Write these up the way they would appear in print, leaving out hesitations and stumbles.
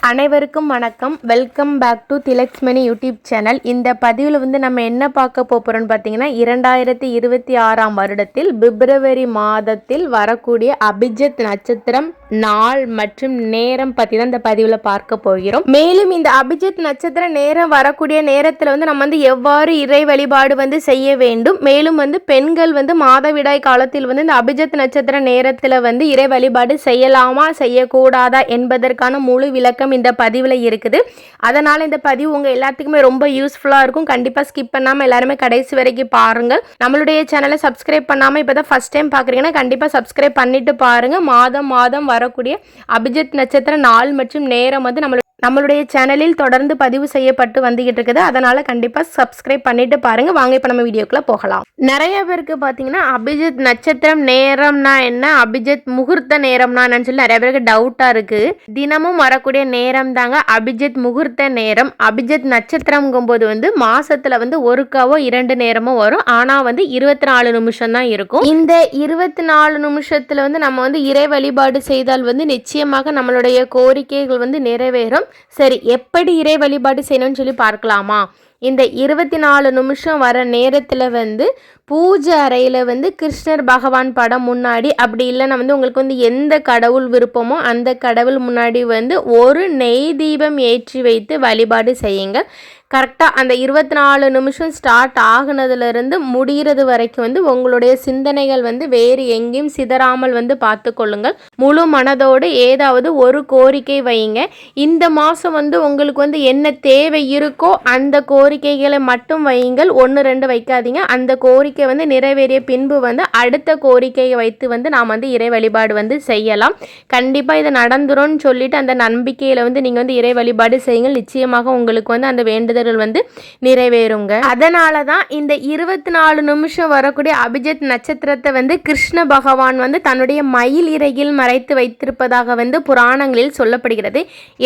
அனைவருக்கும் வணக்கம். Welcome back to Thilaksmani YouTube channel. இந்த பதிவில் நம்ம என்ன பார்க்க போகிறோம்னு பார்த்தீங்கன்னா 2026 வருடத்தில் பிப்ரவரி மாதத்தில் வரக்கூடிய அபிஜித் நட்சத்திரம் நாள் மற்றும் நேரம் பற்றி தான் இந்த பதிவில் பார்க்க போகிறோம். மேலும் இந்த அபிஜித் நட்சத்திர நேரம் வரக்கூடிய நேரத்தில் நம்ம எவ்வாறு இறை வழிபாடு செய்ய வேண்டும், மேலும் பெண்கள் மாதவிடாய் காலத்தில் இந்த அபிஜித் நட்சத்திர நேரத்தில் இறை வழிபாடு செய்யலாமா செய்யக்கூடாதா என்பதற்கான முழு விளக்கம் இந்த பதிவில் இருக்குது. அதனால் இந்த பதிவு உங்கள் எல்லாத்துக்குமே ரொம்ப யூஸ்ஃபுல்லாக இருக்கும். கண்டிப்பாக ஸ்கிப் பண்ணாமல் எல்லாருமே கடைசி வரைக்கும் பாருங்கள். நம்மளுடைய சேனலை சப்ஸ்கிரைப் பண்ணாமல் இப்போ தான் ஃபஸ்ட் டைம் பார்க்குறீங்கன்னா கண்டிப்பாக சப்ஸ்கிரைப் பண்ணிட்டு பாருங்கள். மாதம் வரக்கூடிய அபிஜித் நட்சத்திர நாள் மற்றும் நேரம் நம்மளுடைய சேனலில் தொடர்ந்து பதிவு செய்யப்பட்டு வந்துகிட்டு இருக்குது. அதனால் கண்டிப்பாக சப்ஸ்கிரைப் பண்ணிட்டு பாருங்கள். வாங்க இப்போ நம்ம வீடியோக்குள்ளே போகலாம். நிறைய பேருக்கு பார்த்தீங்கன்னா அபிஜித் நட்சத்திரம் நேரம்னா என்ன, அபிஜித் முகூர்த்த நேரம்னா என்னன்னு சொல்லி நிறைய பேருக்கு டவுட்டாக இருக்குது. தினமும் வரக்கூடிய நேரம் தாங்க அபிஜித் முகூர்த்த நேரம். அபிஜித் நட்சத்திரம்ங்கும்போது மாசத்துல ஒருக்காவோ 2 நேரமோ வரும். ஆனால் 24 நிமிஷம் தான் இருக்கும். இந்த 24 நிமிஷத்தில் நம்ம இறை வழிபாடு செய்தால் நிச்சயமாக நம்மளுடைய கோரிக்கைகள் நிறைவேறும். சரி, எப்படி இறை வழிபாடு செய்யணும்னு சொல்லி பார்க்கலாமா? இந்த 24 நிமிஷம் வர நேரத்தில் பூஜை அறையில் கிருஷ்ணர் பகவான் படம் முன்னாடி, அப்படி இல்லைன்னா உங்களுக்கு எந்த கடவுள் விருப்பமோ அந்த கடவுள் முன்னாடி ஒரு நெய் தீபம் ஏற்றி வைத்து வழிபாடு செய்யுங்க. கரெக்டாக அந்த 24 நிமிஷம் ஸ்டார்ட் ஆகுனதுலேருந்து முடிகிறது வரைக்கும் உங்களுடைய சிந்தனைகள் வேறு எங்கேயும் சிதறாமல் பார்த்து கொள்ளுங்கள். முழு மனதோடு ஏதாவது ஒரு கோரிக்கை வைங்க. இந்த மாதம் உங்களுக்கு என்ன தேவை இருக்கோ அந்த கோரிக்கைகளை மட்டும் வையுங்கள். 1-2 வைக்காதீங்க. அந்த கோரிக்கை நிறைவேறிய பின்பு அடுத்த கோரிக்கையை வைத்து நாம் இறை வழிபாடு செய்யலாம். கண்டிப்பாக இது நடந்துரும்னு சொல்லிட்டு அந்த நம்பிக்கையில் நீங்கள் இறை வழிபாடு செய்யுங்கள். நிச்சயமாக உங்களுக்கு அந்த வேண்டுதல் நிறைவேறுங்க. அதனால தான் இந்த 24 நிமிஷம் வரக்கூடிய அபிஜித் நட்சத்திரத்தை கிருஷ்ண பகவான் தன்னுடைய மயில் இறகில் மறைத்து வைத்திருப்பதாக புராணங்களில் சொல்லப்படுகிறது.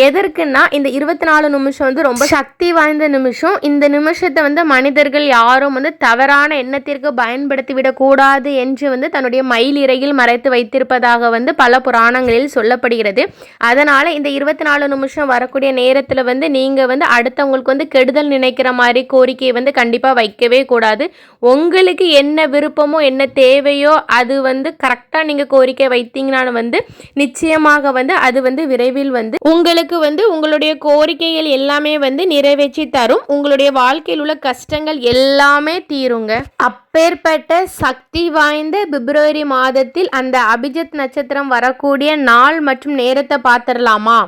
எதற்குன்னா இந்த 24 நிமிஷம் ரொம்ப சக்தி வாய்ந்த நிமிஷம். இந்த நிமிஷத்தை மனிதர்கள் யாரும் தவறான எண்ணத்திற்கு பயன்படுத்தி விடக்கூடாது என்று தன்னுடைய மயில் இறகில் மறைத்து வைத்திருப்பதாக பல புராணங்களில் சொல்லப்படுகிறது. அதனால இந்த 24 நிமிஷம் வரக்கூடிய நேரத்தில் நீங்க அடுத்தவங்களுக்கு கெடுதல் நினைக்கிற மாதிரி கோரிக்கையை கண்டிப்பாக வைக்கவே கூடாது. உங்களுக்கு என்ன விருப்பமோ என்ன தேவையோ அது கரெக்டாக நீங்கள் கோரிக்கை வைத்தீங்கன்னா நிச்சயமாக அது விரைவில் உங்களுக்கு உங்களுடைய கோரிக்கைகள் எல்லாமே நிறைவேற்றி தரும். உங்களுடைய வாழ்க்கையில் உள்ள கஷ்டங்கள் எல்லாமே தீருங்க. அப்பேற்பட்ட சக்தி வாய்ந்த பிப்ரவரி மாதத்தில் அந்த அபிஜித் நட்சத்திரம் வரக்கூடிய நாள் மற்றும் நேரத்தை பார்த்துடலாமா?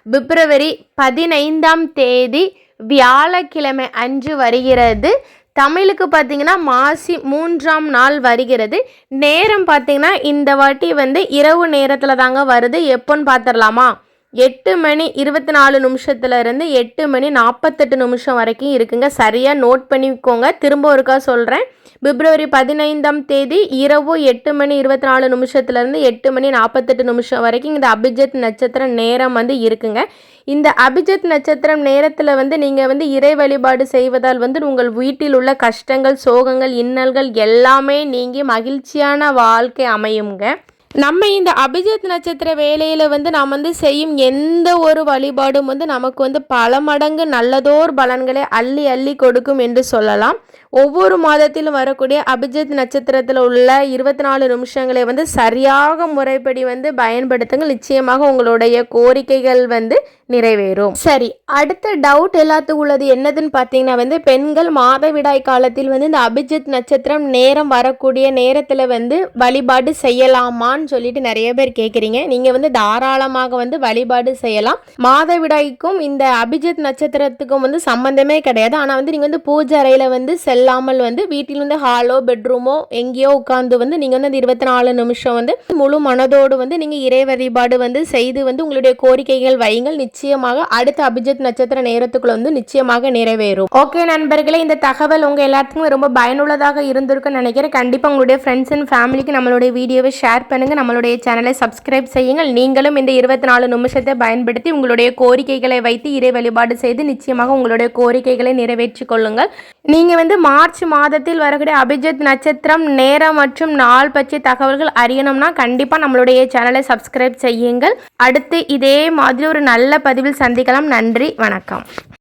பிப்ரவரி 15ஆம் தேதி வியாழக்கிழமை அன்று வருகிறது. தமிழுக்கு பார்த்தீங்கன்னா மாசி 3ஆம் நாள் வருகிறது. நேரம் பார்த்தீங்கன்னா இந்த வாட்டி இரவு நேரத்தில் தாங்க வருது. எப்போன்னு பார்த்துடலாமா? 8:24 8:48 வரைக்கும் இருக்குங்க. சரியாக நோட் பண்ணிக்கோங்க. திரும்ப ஒருக்கா சொல்கிறேன். பிப்ரவரி 15ஆம் தேதி இரவு 8:24 8:48 வரைக்கும் இந்த அபிஜித் நட்சத்திர நேரம் இருக்குங்க. இந்த அபிஜித் நட்சத்திரம் நேரத்தில் நீங்கள் இறை வழிபாடு செய்வதால் உங்கள் வீட்டில் உள்ள கஷ்டங்கள், சோகங்கள், இன்னல்கள் எல்லாமே நீங்கி மகிழ்ச்சியான வாழ்க்கை அமையுங்க. நம்ம இந்த அபிஜித் நட்சத்திர வேலையில் நாம் செய்யும் எந்த ஒரு வழிபாடும் நமக்கு பல மடங்கு நல்லதோர் பலன்களை அள்ளி அள்ளி கொடுக்கும் என்று சொல்லலாம். ஒவ்வொரு மாதத்திலும் வரக்கூடிய அபிஜித் நட்சத்திரத்தில் உள்ள 24 நிமிஷங்களை சரியாக முறைப்படி பயன்படுத்துங்கள். நிச்சயமாக உங்களுடைய கோரிக்கைகள் நிறைவேறும். சரி, அடுத்த டவுட் எல்லாத்துக்கும் உள்ளது என்னதுன்னு பார்த்தீங்கன்னா பெண்கள் மாதவிடாய் காலத்தில் இந்த அபிஜித் நட்சத்திரம் நேரம் வரக்கூடிய நேரத்தில் வழிபாடு செய்யலாமான்னு சொல்லிட்டு நிறைய பேர் கேட்குறீங்க. நீங்கள் தாராளமாக வழிபாடு செய்யலாம். மாதவிடாய்க்கும் இந்த அபிஜித் நட்சத்திரத்துக்கும் சம்பந்தமே கிடையாது. ஆனால் நீங்கள் பூஜை அறையில் செல்லாமல் வீட்டில் ஹாலோ பெட்ரூமோ எங்கேயோ உட்காந்து நீங்கள் அந்த 24 நிமிஷம் முழு மனதோடு நீங்கள் இறை வழிபாடு செய்து உங்களுடைய கோரிக்கைகள் வையுங்கள். நிச்சயமாக அடுத்த அபிஜித் நட்சத்திர நேரத்துக்குள்ள நிச்சயமாக நிறைவேறும். ஓகே நண்பர்களே, இந்த தகவல் உங்கள் எல்லாத்துக்குமே ரொம்ப பயனுள்ளதாக இருந்திருக்குன்னு நினைக்கிறேன். கண்டிப்பாக உங்களுடைய ஃப்ரெண்ட்ஸ் அண்ட் ஃபேமிலிக்கு நம்மளுடைய வீடியோவை ஷேர் பண்ணுங்கள். நம்மளுடைய சேனலை சப்ஸ்கிரைப் செய்யுங்கள். நீங்களும் இந்த 24 நிமிஷத்தை பயன்படுத்தி உங்களுடைய கோரிக்கைகளை வைத்து இறை வழிபாடு செய்து நிச்சயமாக உங்களுடைய கோரிக்கைகளை நிறைவேற்றிக் கொள்ளுங்கள். நீங்கள் வந்து மார்ச் மாதத்தில் வரக்கூடிய அபிஜித் நட்சத்திரம் நேரம் மற்றும் நாள் பற்றிய தகவல்கள் அறியணும்னா கண்டிப்பாக நம்மளுடைய சேனலை சப்ஸ்கிரைப் செய்யுங்கள். அடுத்து இதே மாதிரி ஒரு நல்ல பதிவில் சந்திக்கலாம். நன்றி, வணக்கம்.